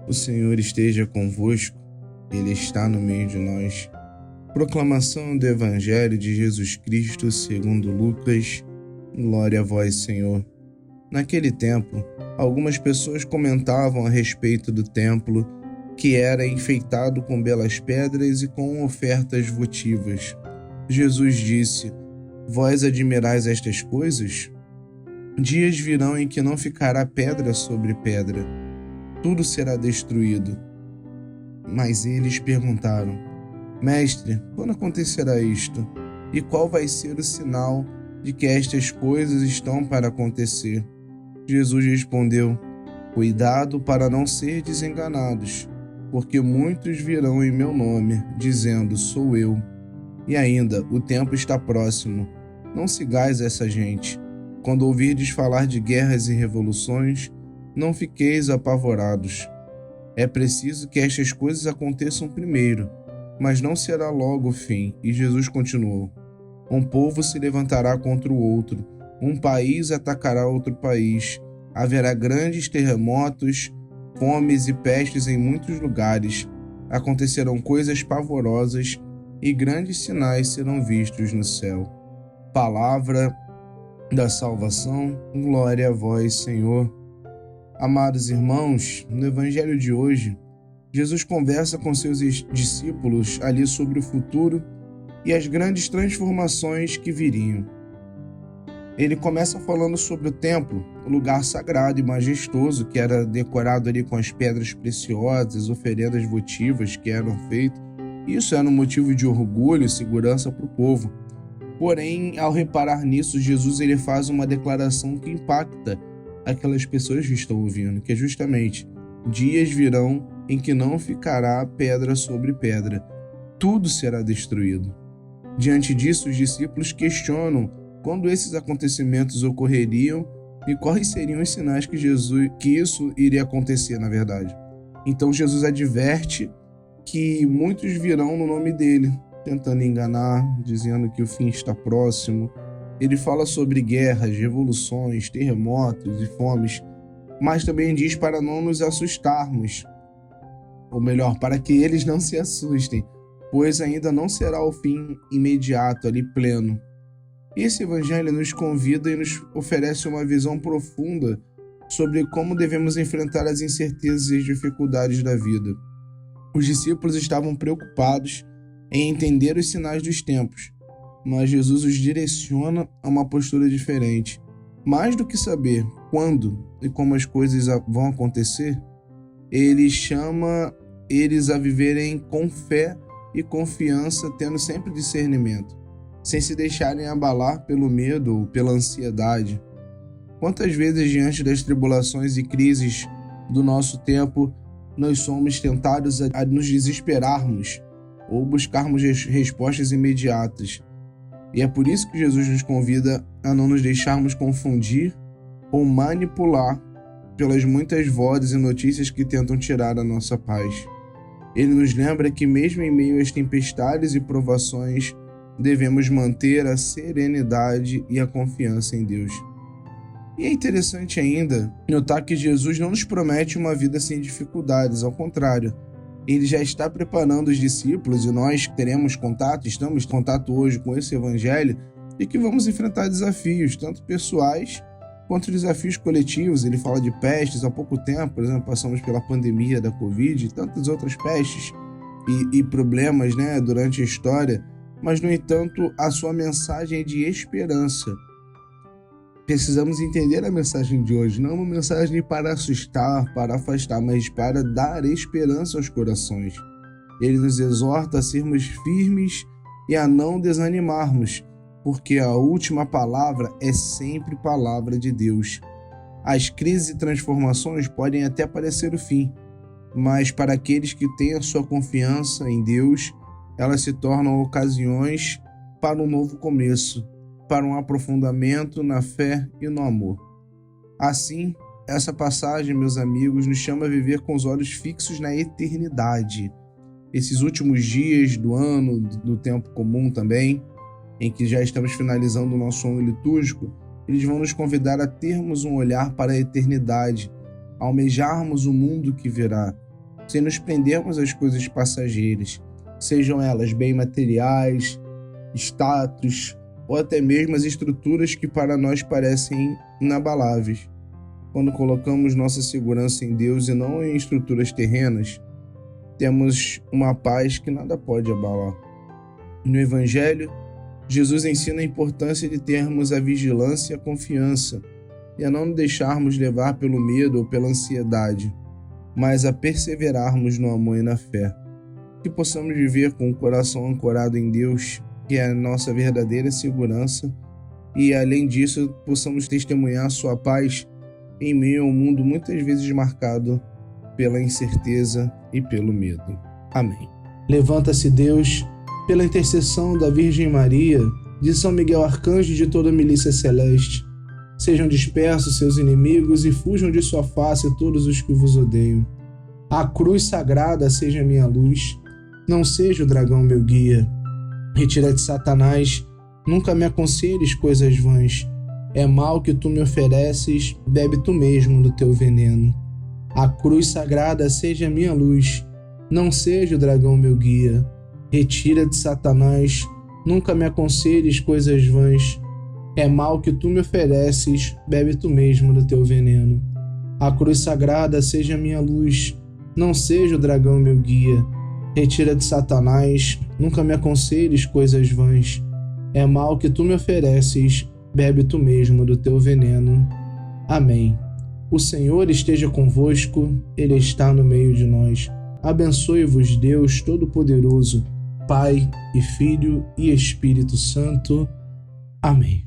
O Senhor esteja convosco, Ele está no meio de nós. Proclamação do Evangelho de Jesus Cristo segundo Lucas. Glória a vós, Senhor. Naquele tempo, algumas pessoas comentavam a respeito do templo, que era enfeitado com belas pedras e com ofertas votivas. Jesus disse: Vós admirais estas coisas? Dias virão em que não ficará pedra sobre pedra. Tudo será destruído. Mas eles perguntaram: Mestre, quando acontecerá isto? E qual vai ser o sinal de que estas coisas estão para acontecer? Jesus respondeu: Cuidado para não serdes enganados, porque muitos virão em meu nome, dizendo: Sou eu. E ainda, o tempo está próximo. Não sigais essa gente. Quando ouvirdes falar de guerras e revoluções, não fiqueis apavorados. É preciso que estas coisas aconteçam primeiro, mas não será logo o fim. E Jesus continuou: Um povo se levantará contra o outro, um país atacará outro país, haverá grandes terremotos, fomes e pestes em muitos lugares, acontecerão coisas pavorosas e grandes sinais serão vistos no céu. Palavra da salvação, glória a vós, Senhor. Amados irmãos, no Evangelho de hoje, Jesus conversa com seus discípulos ali sobre o futuro e as grandes transformações que viriam. Ele começa falando sobre o templo, o lugar sagrado e majestoso que era decorado ali com as pedras preciosas, oferendas votivas que eram feitas. Isso era um motivo de orgulho e segurança para o povo. Porém, ao reparar nisso, Jesus ele faz uma declaração que impacta aquelas pessoas que estão ouvindo, que é justamente: dias virão em que não ficará pedra sobre pedra, tudo será destruído. Diante disso, os discípulos questionam quando esses acontecimentos ocorreriam e quais seriam os sinais que isso iria acontecer, na verdade. Então Jesus adverte que muitos virão no nome dele, tentando enganar, dizendo que o fim está próximo. Ele fala sobre guerras, revoluções, terremotos e fomes, mas também diz para não nos assustarmos, ou melhor, para que eles não se assustem, pois ainda não será o fim imediato, ali pleno. Esse evangelho nos convida e nos oferece uma visão profunda sobre como devemos enfrentar as incertezas e as dificuldades da vida. Os discípulos estavam preocupados em entender os sinais dos tempos, mas Jesus os direciona a uma postura diferente. Mais do que saber quando e como as coisas vão acontecer, ele chama eles a viverem com fé e confiança, tendo sempre discernimento, sem se deixarem abalar pelo medo ou pela ansiedade. Quantas vezes, diante das tribulações e crises do nosso tempo, nós somos tentados a nos desesperarmos ou buscarmos respostas imediatas. E é por isso que Jesus nos convida a não nos deixarmos confundir ou manipular pelas muitas vozes e notícias que tentam tirar a nossa paz. Ele nos lembra que mesmo em meio às tempestades e provações, devemos manter a serenidade e a confiança em Deus. E é interessante ainda notar que Jesus não nos promete uma vida sem dificuldades, ao contrário. Ele já está preparando os discípulos e nós teremos contato, estamos em contato hoje com esse evangelho e que vamos enfrentar desafios, tanto pessoais quanto desafios coletivos. Ele fala de pestes. Há pouco tempo, por exemplo, passamos pela pandemia da Covid e tantas outras pestes e problemas, durante a história, mas, no entanto, a sua mensagem é de esperança. Precisamos entender a mensagem de hoje, não uma mensagem para assustar, para afastar, mas para dar esperança aos corações. Ele nos exorta a sermos firmes e a não desanimarmos, porque a última palavra é sempre palavra de Deus. As crises e transformações podem até parecer o fim, mas para aqueles que têm a sua confiança em Deus, elas se tornam ocasiões para um novo começo, para um aprofundamento na fé e no amor. Assim, essa passagem, meus amigos, nos chama a viver com os olhos fixos na eternidade. Esses últimos dias do ano, do tempo comum também, em que já estamos finalizando o nosso ano litúrgico, eles vão nos convidar a termos um olhar para a eternidade, almejarmos o mundo que virá. sem nos prendermos às coisas passageiras, sejam elas bem materiais, status ou até mesmo as estruturas que para nós parecem inabaláveis. Quando colocamos nossa segurança em Deus e não em estruturas terrenas, temos uma paz que nada pode abalar. No Evangelho, Jesus ensina a importância de termos a vigilância e a confiança, e a não nos deixarmos levar pelo medo ou pela ansiedade, mas a perseverarmos no amor e na fé. Que possamos viver com o coração ancorado em Deus, que é a nossa verdadeira segurança, e além disso, possamos testemunhar a sua paz em meio a um mundo muitas vezes marcado pela incerteza e pelo medo. Amém. Levanta-se Deus, pela intercessão da Virgem Maria, de São Miguel Arcanjo e de toda a milícia celeste. Sejam dispersos seus inimigos e fujam de sua face todos os que vos odeiam. A cruz sagrada seja minha luz, não seja o dragão meu guia. Retira-te, Satanás, nunca me aconselhes coisas vãs. É mal que tu me ofereces, bebe tu mesmo do teu veneno. A cruz sagrada seja minha luz, não seja o dragão meu guia. Retira-te, Satanás, nunca me aconselhes coisas vãs. É mal que tu me ofereces, bebe tu mesmo do teu veneno. A cruz sagrada seja minha luz, não seja o dragão meu guia. Retira-te, Satanás, nunca me aconselhes coisas vãs. É mal que tu me ofereces, bebe tu mesmo do teu veneno. Amém. O Senhor esteja convosco, Ele está no meio de nós. Abençoe-vos Deus Todo-Poderoso, Pai e Filho e Espírito Santo. Amém.